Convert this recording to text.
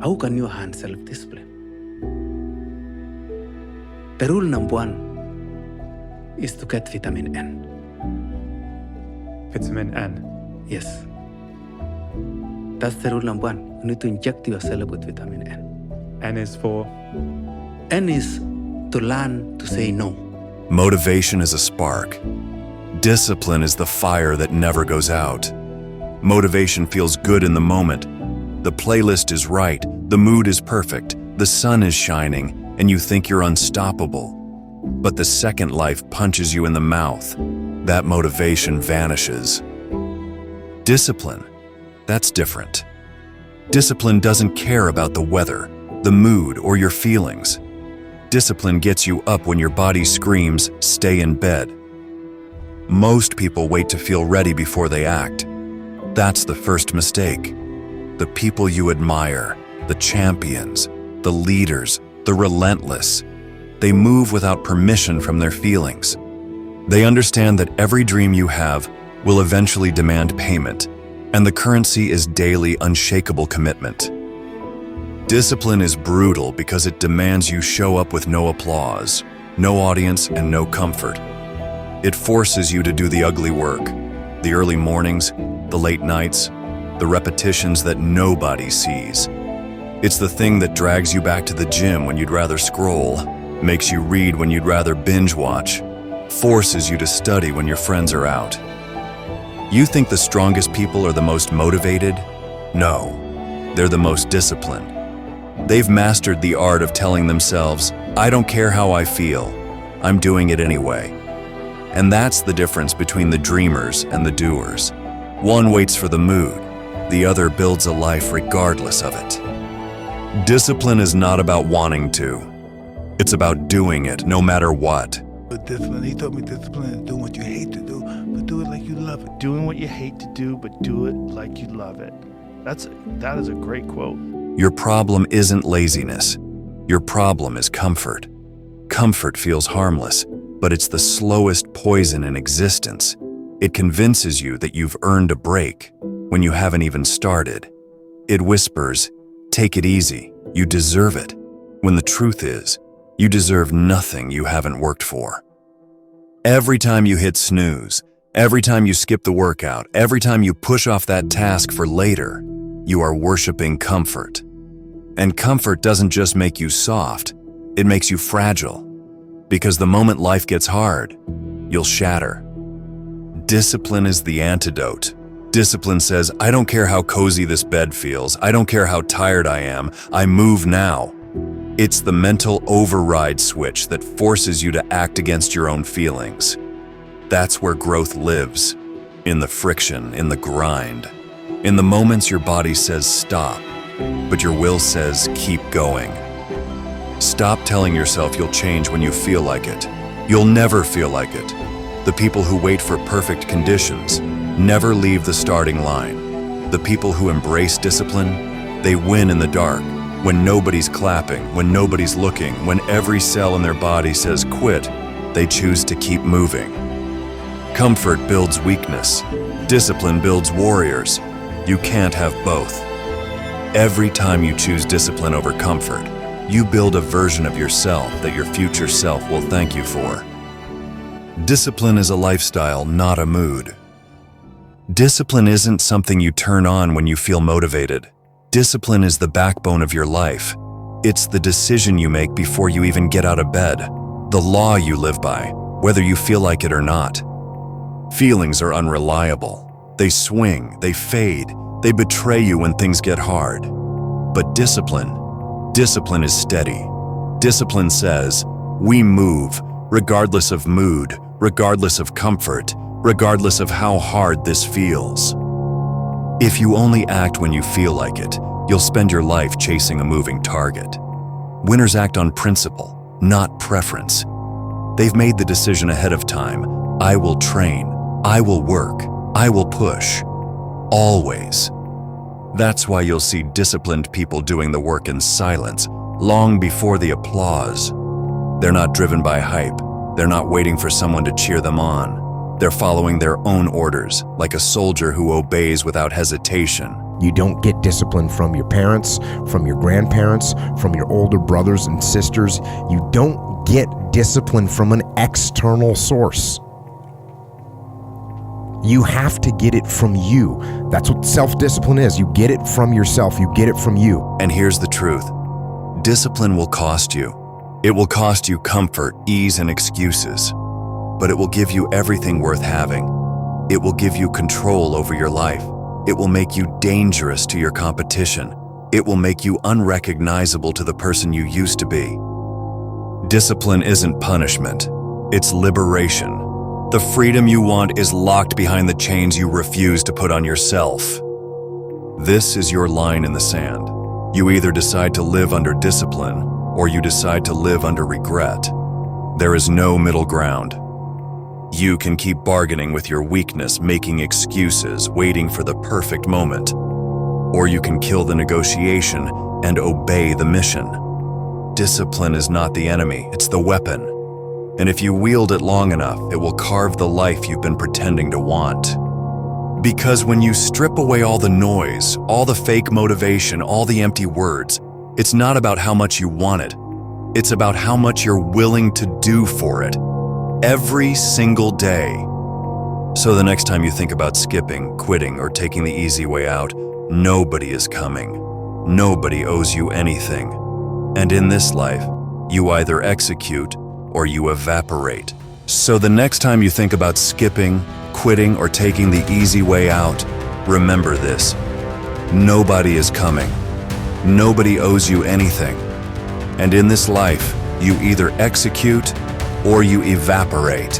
How can you hand self-discipline? The rule number 1 is to get vitamin N. Vitamin N. Yes. That's the rule number 1. You need to inject yourself with vitamin N. N is for? N is to learn to say no. Motivation is a spark. Discipline is the fire that never goes out. Motivation feels good in the moment. The playlist is right, the mood is perfect, the sun is shining, and you think you're unstoppable. But the second life punches you in the mouth. That motivation vanishes. Discipline, that's different. Discipline doesn't care about the weather, the mood, or your feelings. Discipline gets you up when your body screams, "Stay in bed." Most people wait to feel ready before they act. That's the first mistake. The people you admire, the champions, the leaders, the relentless, they move without permission from their feelings. They understand that every dream you have will eventually demand payment, and the currency is daily, unshakable commitment. Discipline is brutal because it demands you show up with no applause, no audience, and no comfort. It forces you to do the ugly work, the early mornings, the late nights, the repetitions that nobody sees. It's the thing that drags you back to the gym when you'd rather scroll, makes you read when you'd rather binge watch, forces you to study when your friends are out. You think the strongest people are the most motivated? No, they're the most disciplined. They've mastered the art of telling themselves, "I don't care how I feel, I'm doing it anyway." And that's the difference between the dreamers and the doers. One waits for the mood, the other builds a life regardless of it. Discipline is not about wanting to. It's about doing it no matter what. But discipline, he told me discipline is doing what you hate to do, but do it like you love it. Doing what you hate to do, but do it like you love it. That is a great quote. Your problem isn't laziness. Your problem is comfort. Comfort feels harmless, but it's the slowest poison in existence. It convinces you that you've earned a break when you haven't even started. It whispers, "Take it easy, you deserve it," when the truth is, you deserve nothing you haven't worked for. Every time you hit snooze, every time you skip the workout, every time you push off that task for later, you are worshiping comfort. And comfort doesn't just make you soft, it makes you fragile. Because the moment life gets hard, you'll shatter. Discipline is the antidote. Discipline says, "I don't care how cozy this bed feels, I don't care how tired I am, I move now." It's the mental override switch that forces you to act against your own feelings. That's where growth lives, in the friction, in the grind. In the moments your body says stop, but your will says keep going. Stop telling yourself you'll change when you feel like it. You'll never feel like it. The people who wait for perfect conditions never leave the starting line. The people who embrace discipline, they win in the dark, when nobody's clapping, when nobody's looking, when every cell in their body says quit, they choose to keep moving. Comfort builds weakness. Discipline builds warriors. You can't have both. Every time you choose discipline over comfort, you build a version of yourself that your future self will thank you for. Discipline is a lifestyle, not a mood. Discipline isn't something you turn on when you feel motivated. Discipline is the backbone of your life. It's the decision you make before you even get out of bed, the law you live by, whether you feel like it or not. Feelings are unreliable. They swing, they fade, they betray you when things get hard. But discipline is steady. Discipline says, we move, regardless of mood, regardless of comfort, regardless of how hard this feels. If you only act when you feel like it, you'll spend your life chasing a moving target. Winners act on principle, not preference. They've made the decision ahead of time. I will train, I will work, I will push. Always. That's why you'll see disciplined people doing the work in silence, long before the applause. They're not driven by hype. They're not waiting for someone to cheer them on. They're following their own orders, like a soldier who obeys without hesitation. You don't get discipline from your parents, from your grandparents, from your older brothers and sisters. You don't get discipline from an external source. You have to get it from you. That's what self-discipline is. You get it from yourself. You get it from you. And here's the truth. Discipline will cost you. It will cost you comfort, ease, and excuses. But it will give you everything worth having. It will give you control over your life. It will make you dangerous to your competition. It will make you unrecognizable to the person you used to be. Discipline isn't punishment. It's liberation. The freedom you want is locked behind the chains you refuse to put on yourself. This is your line in the sand. You either decide to live under discipline or you decide to live under regret. There is no middle ground. You can keep bargaining with your weakness, making excuses, waiting for the perfect moment. Or you can kill the negotiation and obey the mission. Discipline is not the enemy, it's the weapon. And if you wield it long enough, it will carve the life you've been pretending to want. Because when you strip away all the noise, all the fake motivation, all the empty words, it's not about how much you want it. It's about how much you're willing to do for it. Every single day. So the next time you think about skipping, quitting, or taking the easy way out, nobody is coming. Nobody owes you anything. And in this life, you either execute or you evaporate. So the next time you think about skipping, quitting, or taking the easy way out, remember this. Nobody is coming. Nobody owes you anything. And in this life, you either execute or you evaporate.